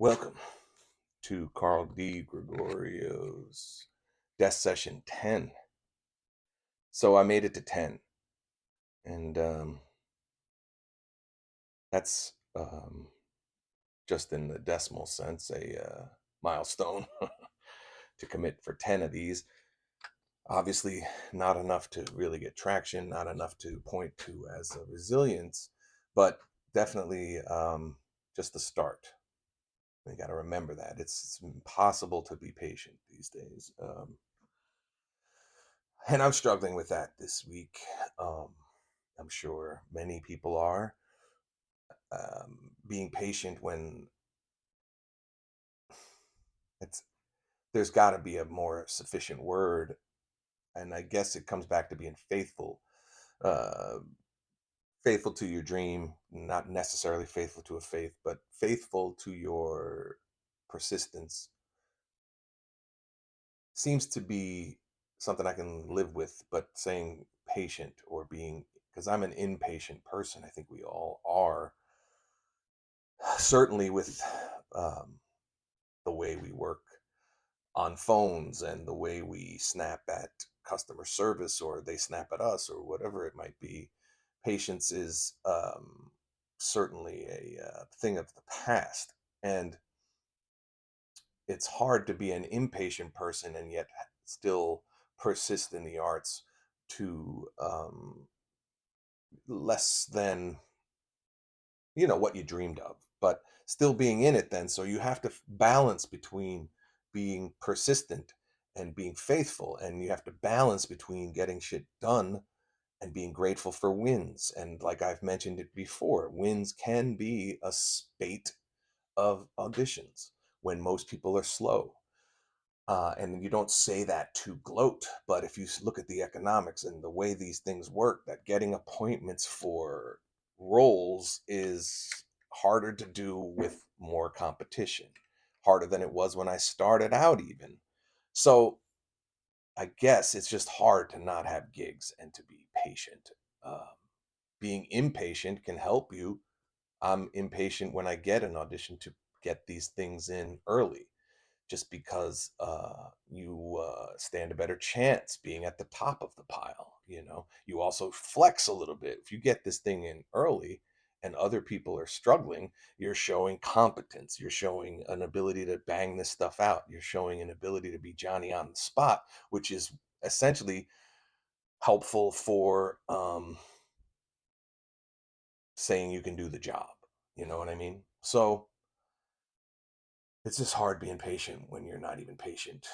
Welcome to Carl DeGregorio's Death Session 10. So I made it to 10, and that's just in the decimal sense a milestone to commit for 10 of these. Obviously, not enough to really get traction, not enough to point to as a resilience, but definitely just the start. We got to remember that it's impossible to be patient these days. And I'm struggling with that this week. Um, I'm sure many people are. Being patient when it's there's got to be a more sufficient word, and I guess it comes back to being faithful. Uh, Faithful to your dream, not necessarily faithful to a faith, but faithful to your persistence seems to be something I can live with. But saying patient or being, because I'm an impatient person, I think we all are. Certainly with um, the way we work on phones and the way we snap at customer service or they snap at us or whatever it might be, patience is certainly a thing of the past. And it's hard to be an impatient person and yet still persist in the arts to less than what you dreamed of, but still being in it then. So you have to balance between being persistent and being faithful, and you have to balance between getting shit done and being grateful for wins. And like I've mentioned it before, wins can be a spate of auditions when most people are slow. And you don't say that to gloat, but if you look at the economics and the way these things work, that getting appointments for roles is harder to do with more competition, harder than it was when I started out, even. So I guess it's just hard to not have gigs and to be patient. Um, Being impatient can help you. I'm impatient when I get an audition to get these things in early just because you stand a better chance being at the top of the pile. You also flex a little bit. If you get this thing in early and other people are struggling, you're showing competence. You're showing an ability to bang this stuff out. You're showing an ability to be Johnny on the spot, which is essentially helpful for saying you can do the job. You know what I mean? So it's just hard being patient when you're not even patient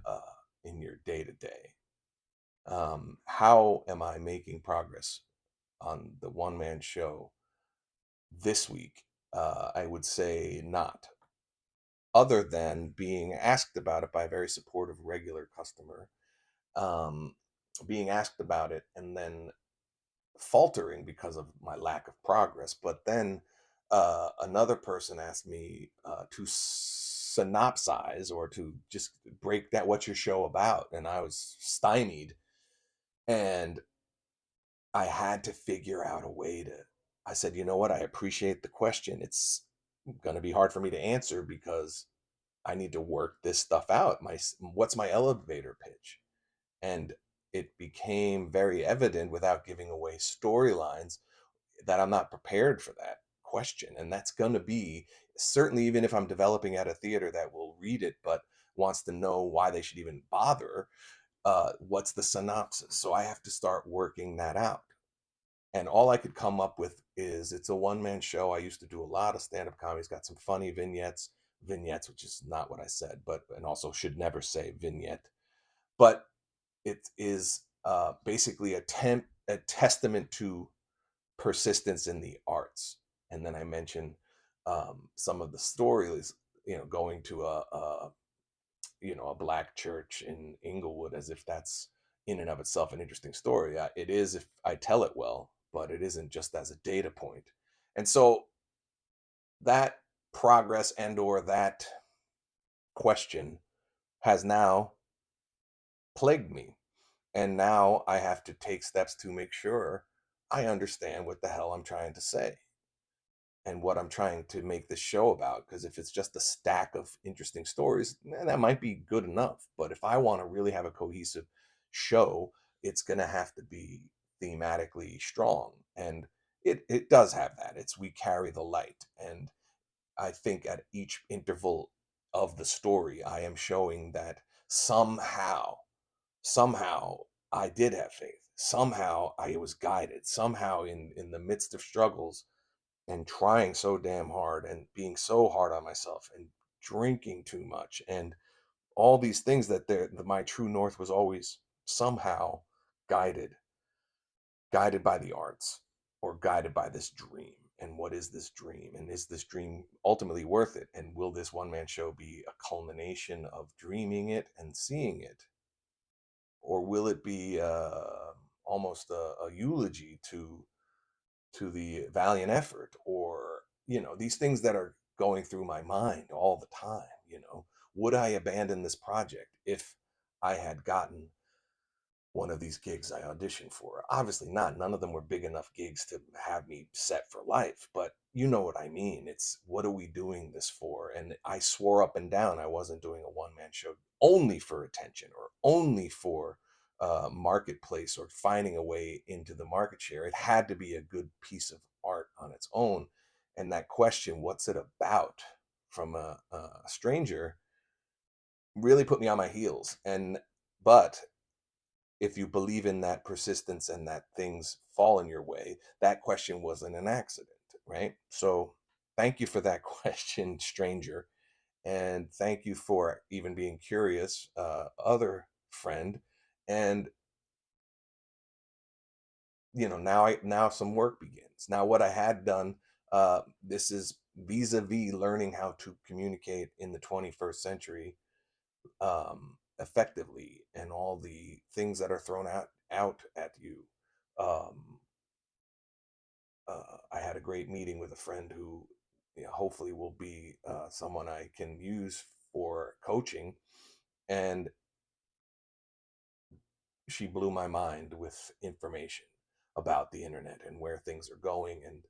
uh, in your day to day. How am I making progress on the one man show this week? I would say not, other than being asked about it by a very supportive regular customer, um, being asked about it and then faltering because of my lack of progress. But then another person asked me to synopsize or to just break that what's your show about, and I was stymied. And I had to figure out a way to. I said, you know what? I appreciate the question. It's going to be hard for me to answer because I need to work this stuff out. What's my elevator pitch? And it became very evident without giving away storylines that I'm not prepared for that question. And that's going to be certainly, even if I'm developing at a theater that will read it, but wants to know why they should even bother, what's the synopsis? So I have to start working that out. And all I could come up with is it's a one man show. I used to do a lot of stand up comedy. It's got some funny vignettes, which is not what I said, but and also should never say vignette. But it is basically a testament to persistence in the arts. And then I mentioned some of the stories, going to a black church in Inglewood, as if that's in and of itself an interesting story. It is if I tell it well, but it isn't just as a data point. And so that progress and or that question has now plagued me. And now I have to take steps to make sure I understand what the hell I'm trying to say. and what I'm trying to make this show about. Because if it's just a stack of interesting stories, that might be good enough. But if I want to really have a cohesive show, it's going to have to be thematically strong. And it does have that. It's we carry the light. And I think at each interval of the story, I am showing that somehow I did have faith. Somehow I was guided. Somehow in the midst of struggles and trying so damn hard and being so hard on myself and drinking too much and all these things that my true north was always somehow guided guided by the arts or guided by this dream. And what is this dream, and is this dream ultimately worth it, and will this one man show be a culmination of dreaming it and seeing it, or will it be almost a eulogy to the valiant effort, or these things that are going through my mind all the time. Would I abandon this project if I had gotten one of these gigs I auditioned for? Obviously not. None of them were big enough gigs to have me set for life, but you know what I mean. It's what are we doing this for? And I swore up and down I wasn't doing a one man show only for attention or only for marketplace or finding a way into the market share. It had to be a good piece of art on its own. And that question, what's it about, from a stranger, really put me on my heels. But if you believe in that persistence and that things fall in your way, that question wasn't an accident, right? So thank you for that question, stranger. And thank you for even being curious, other friend. And now some work begins. Now what I had done, this is vis-a-vis learning how to communicate in the 21st century effectively, and all the things that are thrown out at you. Um, I had a great meeting with a friend who, hopefully will be someone I can use for coaching, and she blew my mind with information about the internet and where things are going. And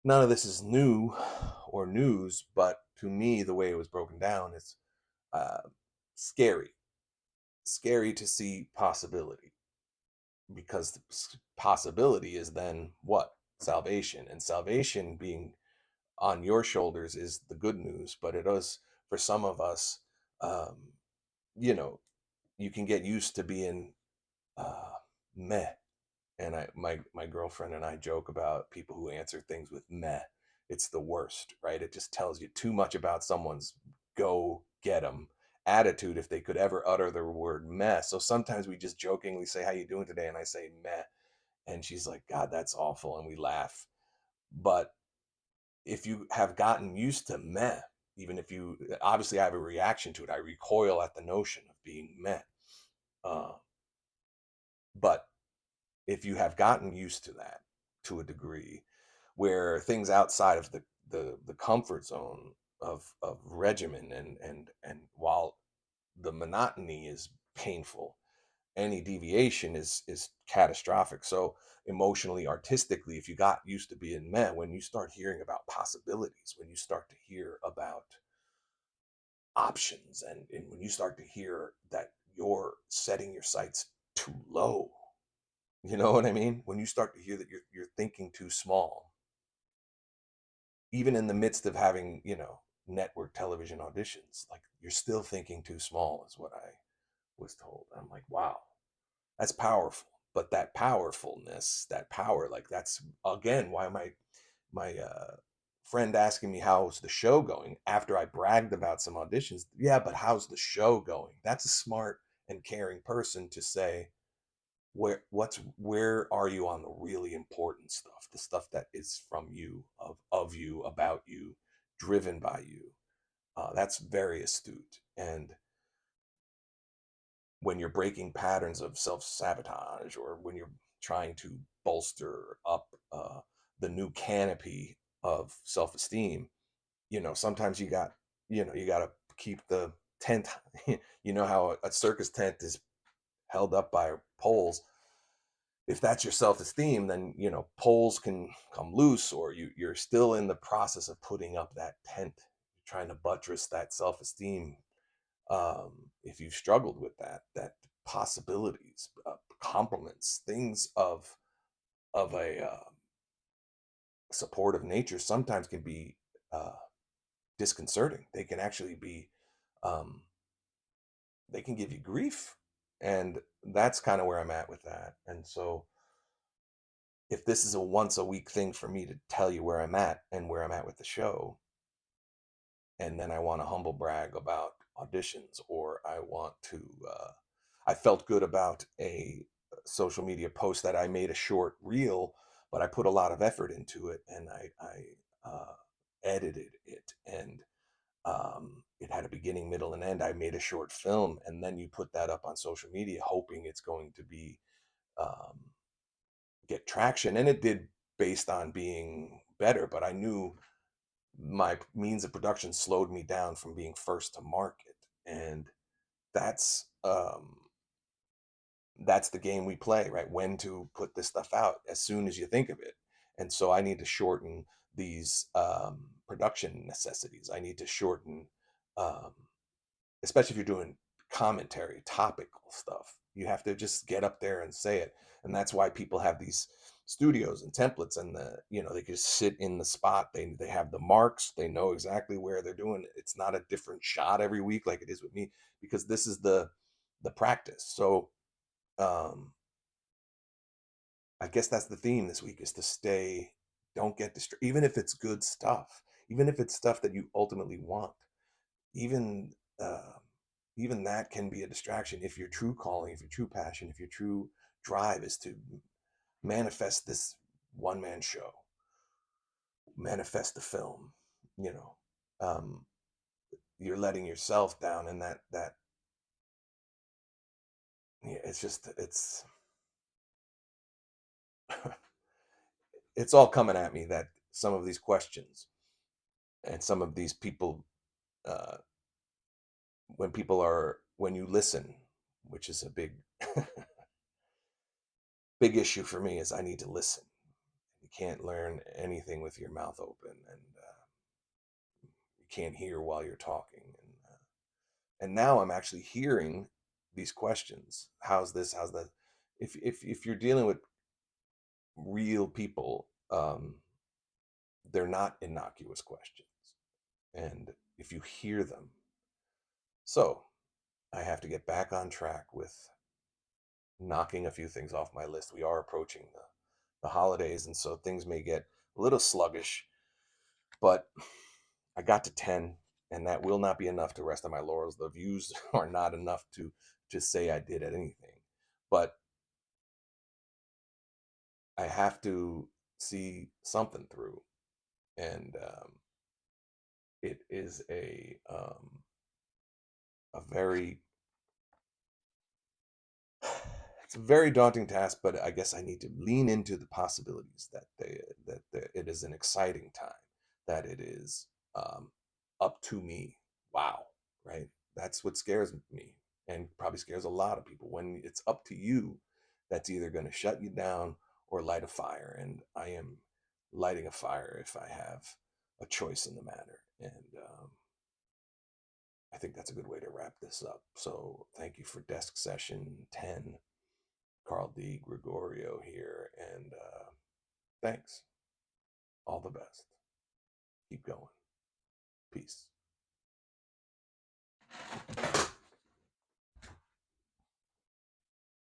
none of this is new or news, but to me, the way it was broken down, it's uh, scary, scary to see possibility, because the possibility is then what? Salvation. And salvation being on your shoulders is the good news, but it is for some of us, um, you know, you can get used to being uh, meh. And my girlfriend and I joke about people who answer things with meh. It's the worst, right? It just tells you too much about someone's go get 'em attitude if they could ever utter the word meh. So sometimes we just jokingly say, "How you doing today?" And I say meh, and she's like, "God, that's awful," and we laugh. But if you have gotten used to meh, even if you obviously I have a reaction to it, I recoil at the notion of being meh. Uh, but if you have gotten used to that to a degree, where things outside of the comfort zone of regimen, and while the monotony is painful, any deviation is catastrophic. So emotionally, artistically, if you got used to being met, when you start hearing about possibilities, when you start to hear about options, and when you start to hear that you're setting your sights too low, you know what I mean? When you start to hear that you're thinking too small, even in the midst of having, network television auditions, like you're still thinking too small is what I was told. I'm like, wow, that's powerful. But that powerfulness, that power, like that's again why my friend asking me how's the show going after I bragged about some auditions. Yeah, but how's the show going? That's a smart and caring person to say, where are you on the really important stuff, the stuff that is from you, of you, about you, driven by you. That's very astute. And when you're breaking patterns of self-sabotage, or when you're trying to bolster up the new canopy of self-esteem, sometimes you got to keep the tent. You know how a circus tent is held up by poles. if that's your self-esteem, then poles can come loose, or you're still in the process of putting up that tent, trying to buttress that self-esteem. If you've struggled with that possibilities, compliments, things of a supportive nature sometimes can be uh, disconcerting. They can actually be, um, they can give you grief, and that's kind of where I'm at with that. And so, if this is a once a week thing for me to tell you where I'm at and where I'm at with the show, and then I want to humble brag about auditions, or I want to, I felt good about a social media post that I made a short reel, but I put a lot of effort into it, and I edited it, and it had a beginning, middle, and end. I made a short film, and then you put that up on social media, hoping it's going to be um, get traction, and it did, based on being better. But I knew my means of production slowed me down from being first to market, and that's that's the game we play, right? When to put this stuff out as soon as you think of it. And so I need to shorten these production necessities. I need to shorten, um, especially if you're doing commentary, topical stuff. You have to just get up there and say it. And that's why people have these studios and templates, and they can just sit in the spot. They have the marks. They know exactly where they're doing it. It's not a different shot every week like it is with me, because this is the practice. So um I guess that's the theme this week, is to stay, don't get distracted, even if it's good stuff, even if it's stuff that you ultimately want. Even uh, even that can be a distraction if your true calling, if your true passion, if your true drive is to manifest this one man show, manifest the film. You know, um, you're letting yourself down, and that yeah, it's just it's all coming at me, that some of these questions and some of these people, uh, when you listen, which is a big issue for me, is I need to listen. You can't learn anything with your mouth open, and you can't hear while you're talking. And now I'm actually hearing these questions. How's this? How's that? If you're dealing with real people, they're not innocuous questions, and if you hear them, so I have to get back on track with knocking a few things off my list. We are approaching the holidays, and so things may get a little sluggish, but I got to 10, and that will not be enough to rest on my laurels. The views are not enough to say I did anything, but I have to see something through, and it is a very it's a very daunting task, but I guess I need to lean into the possibilities, it is an exciting time, that it is up to me. Wow, right? That's what scares me, and probably scares a lot of people. When it's up to you, that's either going to shut you down or light a fire, and I am lighting a fire if I have a choice in the matter. And I think that's a good way to wrap this up. So thank you for Desk Session 10. Carl DeGregorio here, and thanks. All the best. Keep going. Peace.